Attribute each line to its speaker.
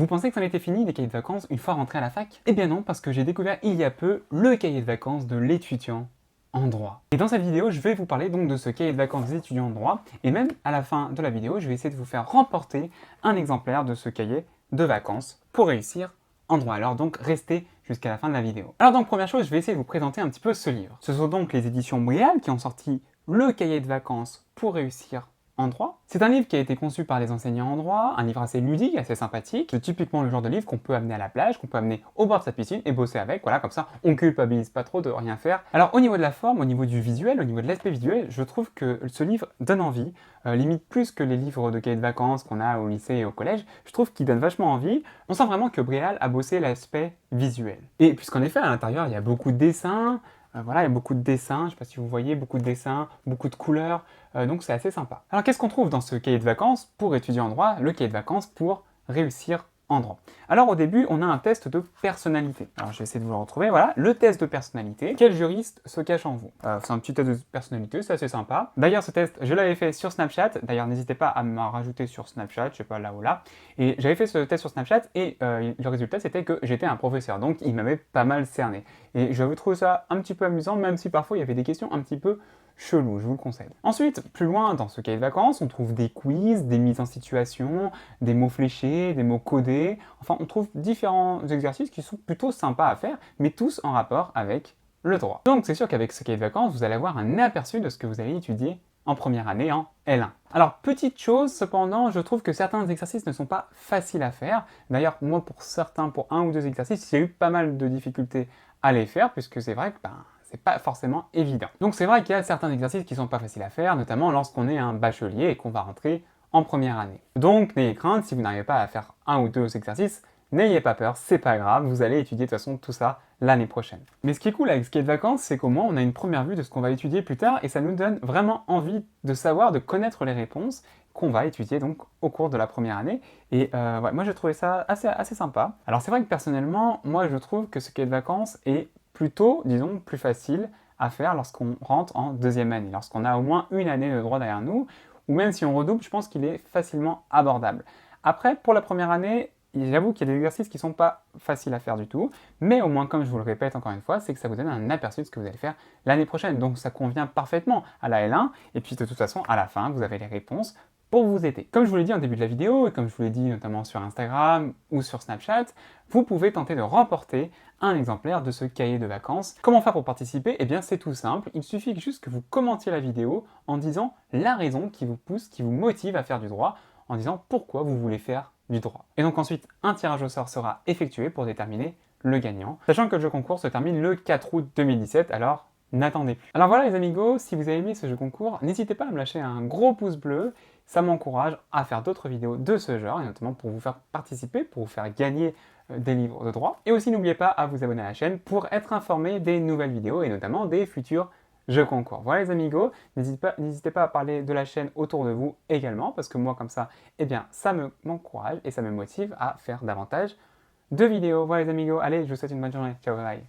Speaker 1: Vous pensez que ça en était fini les cahiers de vacances une fois rentré à la fac? Eh bien non, parce que j'ai découvert il y a peu le cahier de vacances de l'étudiant en droit. Et dans cette vidéo, je vais vous parler donc de ce cahier de vacances des étudiants en droit, et même à la fin de la vidéo, je vais essayer de vous faire remporter un exemplaire de ce cahier de vacances pour réussir en droit. Alors donc, restez jusqu'à la fin de la vidéo. Alors donc, première chose, je vais essayer de vous présenter un petit peu ce livre. Ce sont donc les éditions Brial qui ont sorti le cahier de vacances pour réussir en droit. C'est un livre qui a été conçu par des enseignants en droit, un livre assez ludique, assez sympathique. C'est typiquement le genre de livre qu'on peut amener à la plage, qu'on peut amener au bord de sa piscine et bosser avec, voilà, comme ça on culpabilise pas trop de rien faire. Alors au niveau de la forme, au niveau du visuel, au niveau de l'aspect visuel, je trouve que ce livre donne envie, limite plus que les livres de cahiers de vacances qu'on a au lycée et au collège, je trouve qu'il donne vachement envie. On sent vraiment que Brial a bossé l'aspect visuel. Et puisqu'en effet, à l'intérieur, il y a beaucoup de dessins, voilà, il y a beaucoup de dessins, je ne sais pas si vous voyez, beaucoup de dessins, beaucoup de couleurs, donc c'est assez sympa. Alors qu'est-ce qu'on trouve dans ce cahier de vacances pour étudier en droit, le cahier de vacances pour réussir en droit? Alors au début, on a un test de personnalité. Alors je vais essayer de vous le retrouver, voilà, le test de personnalité. Quel juriste se cache en vous? C'est un petit test de personnalité, c'est assez sympa. D'ailleurs ce test, je l'avais fait sur Snapchat, d'ailleurs n'hésitez pas à m'en rajouter sur Snapchat, je sais pas là ou là. Et j'avais fait ce test sur Snapchat et le résultat c'était que j'étais un professeur, donc il m'avait pas mal cerné. Et j'avais trouvé ça un petit peu amusant, même si parfois il y avait des questions un petit peu chelou, je vous le conseille. Ensuite, plus loin dans ce cahier de vacances, on trouve des quiz, des mises en situation, des mots fléchés, des mots codés. Enfin, on trouve différents exercices qui sont plutôt sympas à faire, mais tous en rapport avec le droit. Donc c'est sûr qu'avec ce cahier de vacances, vous allez avoir un aperçu de ce que vous allez étudier en première année en L1. Alors, petite chose, cependant, je trouve que certains exercices ne sont pas faciles à faire. D'ailleurs, moi, pour un ou deux exercices, j'ai eu pas mal de difficultés à les faire, puisque c'est vrai que c'est pas forcément évident. Donc c'est vrai qu'il y a certains exercices qui sont pas faciles à faire, notamment lorsqu'on est un bachelier et qu'on va rentrer en première année. Donc n'ayez crainte, si vous n'arrivez pas à faire un ou deux exercices, n'ayez pas peur, c'est pas grave, vous allez étudier de toute façon tout ça l'année prochaine. Mais ce qui est cool avec ce cahier de vacances, c'est qu'au moins on a une première vue de ce qu'on va étudier plus tard et ça nous donne vraiment envie de savoir, de connaître les réponses qu'on va étudier donc au cours de la première année. Et ouais, moi j'ai trouvé ça assez sympa. Alors c'est vrai que personnellement, moi je trouve que ce cahier de vacances est plutôt, disons, plus facile à faire lorsqu'on rentre en deuxième année, lorsqu'on a au moins une année de droit derrière nous, ou même si on redouble, je pense qu'il est facilement abordable. Après, pour la première année, j'avoue qu'il y a des exercices qui ne sont pas faciles à faire du tout, mais au moins, comme je vous le répète encore une fois, c'est que ça vous donne un aperçu de ce que vous allez faire l'année prochaine. Donc ça convient parfaitement à la L1, et puis de toute façon, à la fin, vous avez les réponses pour vous aider. Comme je vous l'ai dit en début de la vidéo, et comme je vous l'ai dit notamment sur Instagram ou sur Snapchat, vous pouvez tenter de remporter un exemplaire de ce cahier de vacances. Comment faire pour participer? Eh bien c'est tout simple, il suffit juste que vous commentiez la vidéo en disant la raison qui vous pousse, qui vous motive à faire du droit, en disant pourquoi vous voulez faire du droit. Et donc ensuite, un tirage au sort sera effectué pour déterminer le gagnant, sachant que le jeu concours se termine le 4 août 2017, alors n'attendez plus. Alors voilà les amigos, si vous avez aimé ce jeu concours, n'hésitez pas à me lâcher un gros pouce bleu, ça m'encourage à faire d'autres vidéos de ce genre, et notamment pour vous faire participer, pour vous faire gagner des livres de droit. Et aussi n'oubliez pas à vous abonner à la chaîne pour être informé des nouvelles vidéos, et notamment des futurs jeux concours. Voilà les amigos, n'hésitez pas à parler de la chaîne autour de vous également, parce que moi comme ça, eh bien ça m'encourage et ça me motive à faire davantage de vidéos. Voilà les amigos, allez, je vous souhaite une bonne journée, ciao bye bye.